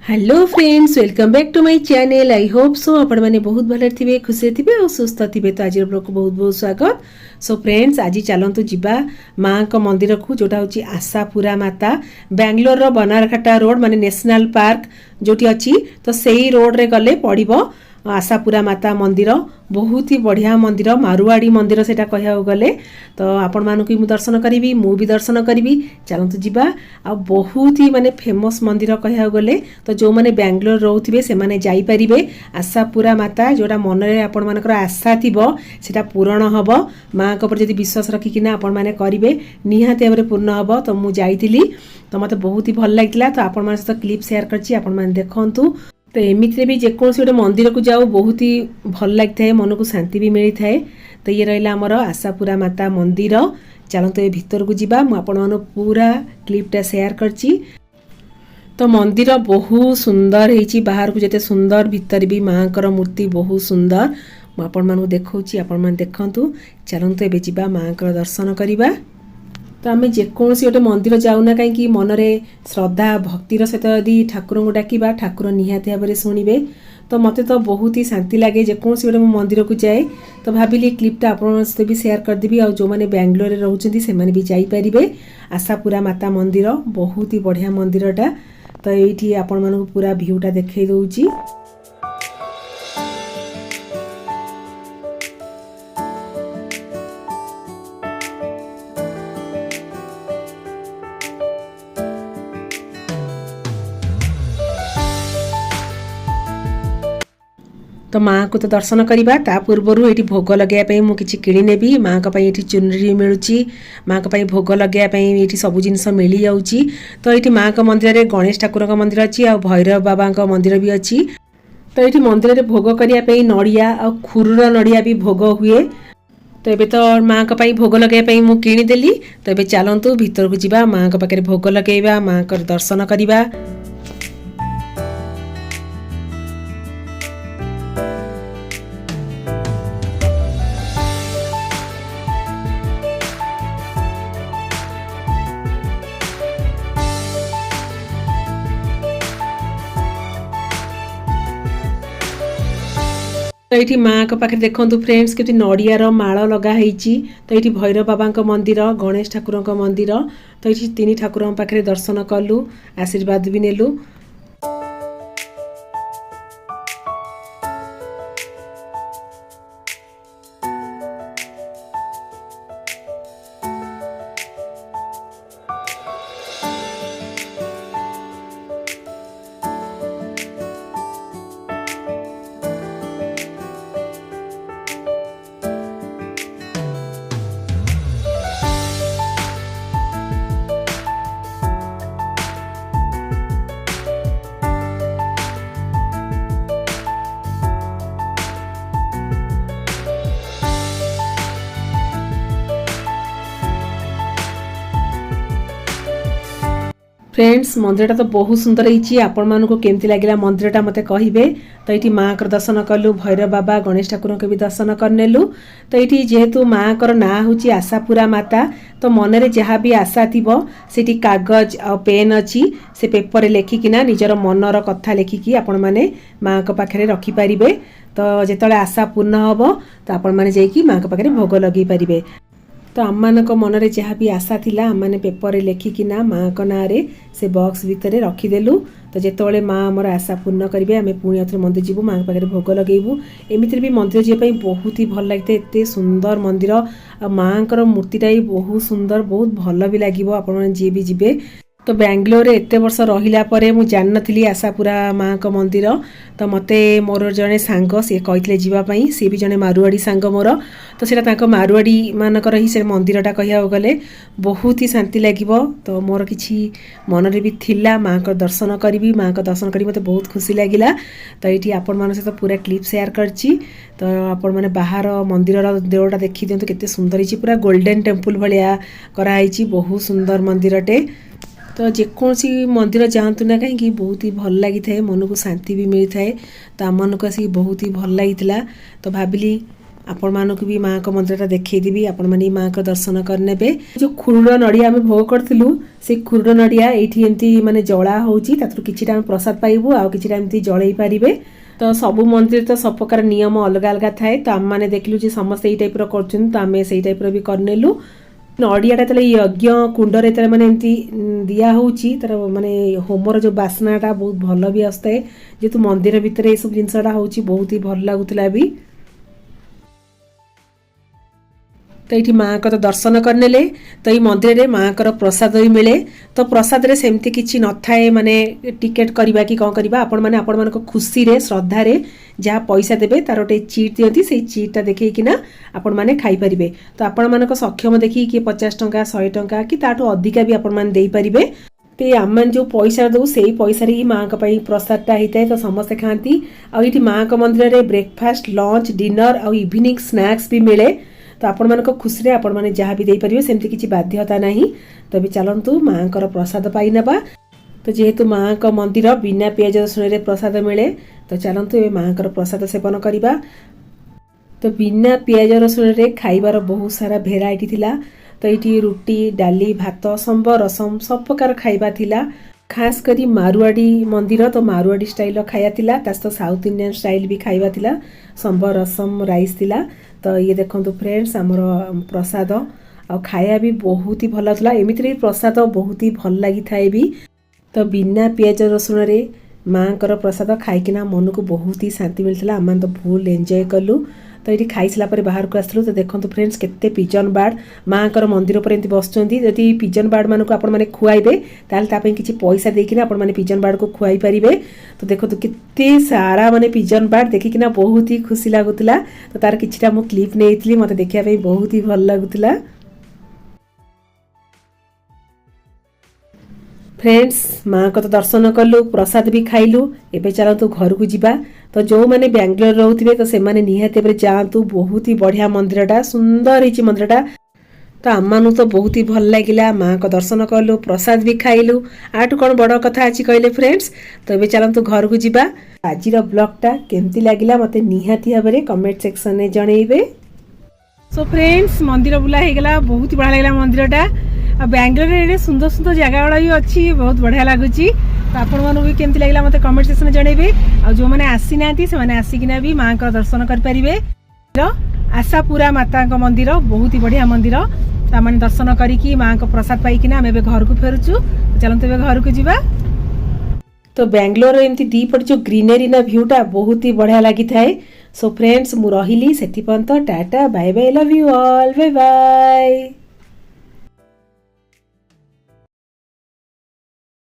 Hello friends, welcome back to my channel. I hope so आपण मैंने बहुत भले थे, खुशी थे और सुस्थ थे। तो आज ब्लॉग को बहुत बहुत स्वागत। सो फ्रेंड्स, आज चलतु जीवा माँ को मंदिर को, जोटा हूँ आशापुरा माता, बेंगलोर बनारघाटा रोड माने नेशनल पार्क जोटी अच्छी। तो सही रोड रे गले पड़ो आशापुरा माता मंदिर। बहुत ही बढ़िया मंदिर, मारुआड़ी मंदिर से कह गले। तो आपण मानक भी दर्शन करी, मु भी दर्शन करी। चलतु जीवा। आ बहुत ही माने फेमस मंदिर कह गले। तो जो मैंने बेंगलोर रोथे से मैंने जापरे आशापुरा माता, जोटा मन में आपण मानकर आशा थी से पूरण हम। माँ को जब विश्वास रखिकिना आपण मैंने करेंगे निहाती भाव पूर्ण हम। तो मुझे जाइली, तो मत बहुत ही भल लगी। तो आपण मान सहित क्लिप शेयर कर देखु। तो एमती भी जेकोसी गोटे मंदिर को जाओ बहुत ही भल लगी है, मन को शांति भी मिली थाए। तो ये रहा आमर आशापुरा माता मंदिर। चलते ये भितर को जीवा, मुझे पूरा क्लिपटा शेयर करची। तो मंदिर बहुत सुंदर है, बाहर को जिते सुंदर भितर भी माँ कर मूर्ति बहुत सुंदर। मुझे देखा आपण मैंने देखु। चलते ये जीवा माँ कर दर्शन करवा। तो आम जेकोसी गोटे मंदिर जाऊना कहीं मन में श्रद्धा भक्तिर सहित यदि ठाकुर को डाकिबा, ठाकुर निहाती भाव में शुणवे। तो मत तो बहुत ही शांति लगे जेकोसी गोटे मंदिर को जाए। तो भाविली क्लिपटा आपण सहित भी शेयर करदेवी। और जो मैंने बेंगलोर में रोचे से जापरे आशापुरा माता मंदिर, बहुत ही बढ़िया मंदिरटा। तो ये आपण मानू पूरा भ्यूटा देखई दउची। तो माँ को तो दर्शन करवा, ता पूर्वर ये भोग लगे मुझे किणी नेबी। माँ को ये चुनरी मिलूँ, माँ को भोग लगे ये सब जिनस मिल जाऊँगी। तो ये माँ को मंदिर में गणेश ठाकुर का मंदिर अच्छी, आ भैरव बाबा का मंदिर भी अच्छी। तो ये मंदिर में भोग करने नड़िया आ खुरुर नड़िया भी भोग हुए। तो ये तो माँ को भोग लगे मुझे किणीदेली। तो ये चलतु भीतर को जीवा, माँ को पाखे भोग लगेगा, माँ को दर्शन करवा। तो ये माँ को पाखे देखु फ्रेंड्स कि नड़ियार माल लगाई। तो ये भैरव बाबा मंदिर, गणेश ठाकुर मंदिर। तो ये तीन ठाकुर पाखे दर्शन कलु, आशीर्वाद भी नेलु। फ्रेंड्स, मंदिरटा तो बहुत सुंदर है। आपण मानू केमती लगे मंदिरटा मत कहे। तो ये माँ को दर्शन कलु, भैरव बाबा गणेश ठाकुर के भी दर्शन करनेलु। तो ये जेहेतु माँ को ना हूँ आशापुरा माता, तो मन में जहाँ भी आशा थी से कागज आ पेन अच्छी, से पेपर लेखिकिना निजर मनर कथा लेखिकी आपण मैंने माँ को पाखे रखिपारे। तो जिते आशा पूर्ण हम तो आपण मैंने जाइए माँ को पाखे भोग लगे पारे। तो आम मान मन में जहाँ भी आशा थिला आम मैंने पेपर लेखिकिना माँ को ना रे से बॉक्स भितर रखिदेलु। तो जिते माँ आमर आशा पूर्ण करेंगे आम पुणी आउे मंदिर जीवु, माँ पाखे भोग लगेबू। एमती भी मंदिर जावाई बहुत ही भल लगी, एत सुंदर मंदिर। आ माँ को मूर्तिटा भी बहुत सुंदर, बहुत भल भी लगे आपण जी भी जीवे। तो बेंगलोर एत वर्ष रहिला परे मु जान नथिली आशापुरा माँ को मंदिर। तो मते मोर जने सांग सी कहते जीवाई, सी भी जने मारुआड़ी सांग मोर। तो सेटा मारुआड़ी मानकर ही से मंदिरटा कह गले बहुत ही शांति लगे। तो मोर किसी मन में भी थिला माँ को दर्शन करी, माँ को दर्शन करी मते बहुत खुशी लगिला। तो ये आपण मान सहित पूरा क्लिप शेयर करची। तो आपण मैंने बाहर मंदिर देवटा देखी दिंतु केते सुंदर है, पूरा गोल्डन टेम्पल भाया कराई, बहुत सुंदर मंदिरटे। तो जेकोसी मंदिर जातु ना कहीं बहुत ही भल लगी थाए, मन को शांति भी मिली थाए। तो आम मन को आसिक बहुत ही भल लगी। तो भाविली आपण मानक भी माँ को मंदिर देखी आपण मैंने माँ को दर्शन करने जो खुरुड़ नड़िया आम भोग करूँ से खुरुड़ नड़िया ये माने जला होची कि प्रसाद पाइबू आउ कि जलई पारे। तो सबू मंदिर तो सब प्रकार नियम अलग अलग थाए तो आम मैंने देखलु जे समस्त यही टाइप कर तो आम से टाइप भी करनेलु। नड़िया जो यज्ञ कुंडर जो मैंने एमती दिया होची तार माने होमर जो बास्नाटा बहुत भल भी आसता है जेहेतु मंदिर भितर ये सब जिनसा होची बहुत ही भल लगुला भी। तो ये माँ को तो दर्शन करने ले तो ये मंदिर में माँ को प्रसाद भी मिले। तो प्रसाद रे सेमती किछि न थाए माने टिकेट करबा कि कौन करबा आपण माने आपण मानको खुशी रे श्रद्धा रे जहाँ पैसा देबे तार गोटे चीट दियंती से चीटा देखै किना आपण माने खाई परिबे। तो आपण मानको सक्षम देखि कि 50 टंका 100 टंका कि ताठो अधिका भी आपण माने देई परिबे। तो आम जो पैसा दऊ से पैसा ही माँ का प्रसादटा होता है तो समस्ते खाती। आठी माँ को मंदिर में ब्रेकफास्ट लंच डिनर आ इवनिंग स्नैक्स भी मिले। तो आपण मानक खुशी रे आपण माने जहाँ भी दे परिबे सेमती किछि बाध्यता नहीं। तो भी चलंतु माँ को प्रसाद पाई नबा। तो जेहेतु माँ को मंदिर बिना पियाज रसुन रे प्रसाद मिले तो चलंतु ए माँ को प्रसाद सेवन करिबा। तो बिना पियाज रसुन रे खाइबार बहुत सारा भेराइटी थिला। तो ये रुटी डाली भात संबर रसम सब प्रकार खाइबा थिला। खास करी मारवाड़ी मंदिर तो मारवाड़ी स्टाइल खाया थिला तो साउथ इंडियन स्टाइल भी खाइबा थिला संबर रसम राइस थिला। तो ये देखंतु फ्रेंड्स आमर प्रसाद आ खाया भी बहुत ही भल था। एमती प्रसाद बहुत ही भल लगी थाए भी। तो बिना पियाज रसुन रे माँ को प्रसाद खाइकिना मन को बहुत ही शांति मिलता। आम तो फुल एंजॉय कलु। तो ये खाई सारा पर बाहर को आसलु तो देखो फ्रेंड्स केते पिजन बार्ड माँ को मंदिर पर एमती बसुँच। जदि पिजन बार्ड मानक आपण मैंने खुआइबे ताल किसी पैसा देकिना आपण मैंने पिजन बार्ड को खुआई पारिबे। तो देखो तो केते सारा माने पिजन बार्ड देखिकिना बहुत ही खुशी लगुला। तो तार किछिटा मु क्लिप नेइथिली मते देखिया पे बहुत ही भल लगुला। फ्रेंड्स माँ को तो दर्शन कलु प्रसाद भी खाइलु। एबे चलतु घर को जीवा। तो जो मैंने बेंगलोर रोथे तो से माने निहाते जातु बहुत ही बढ़िया मंदिरटा सुंदर ही मंदिरटा। तो आम तो बहुत ही भल लगिला। माँ को दर्शन कलु प्रसाद भी खाइलु आठू कौन बड़ कथा अच्छी कहले फ्रेंड्स। तो ये चलतु घर को जीवा। आज ब्लॉगटा केमती लगिला मते निहाती भाव में कमेंट सेक्शन में जनइबे। सो फ्रेंड्स मंदिर बुला हो गला बहुत ही बढ़िया लगा मंदिरटा। बेंगलोर में सुंदर सुंदर जगह गुड़ा भी अच्छी बहुत बढ़िया लगुच। तो आपण भी केमती लगे मत कमेंट सेक्शन में जनइबे। आ जो मैंने आसी ना से आसिकिना भी माँ का दर्शन करें। आशापुरा माता मंदिर बहुत ही बढ़िया मंदिर। तो मैंने दर्शन करी माँ को प्रसाद पाइकिना आम घर को फेरुचु। चलते घर को जीवा। तो बेंगलोर एमती दीपट जो ग्रीनरी ना व्यूटा बहुत ही बढ़िया लगी थाए। सो फ्रेंड्स मु रहिली सेति पर्यंत tata bye bye love you all bye bye.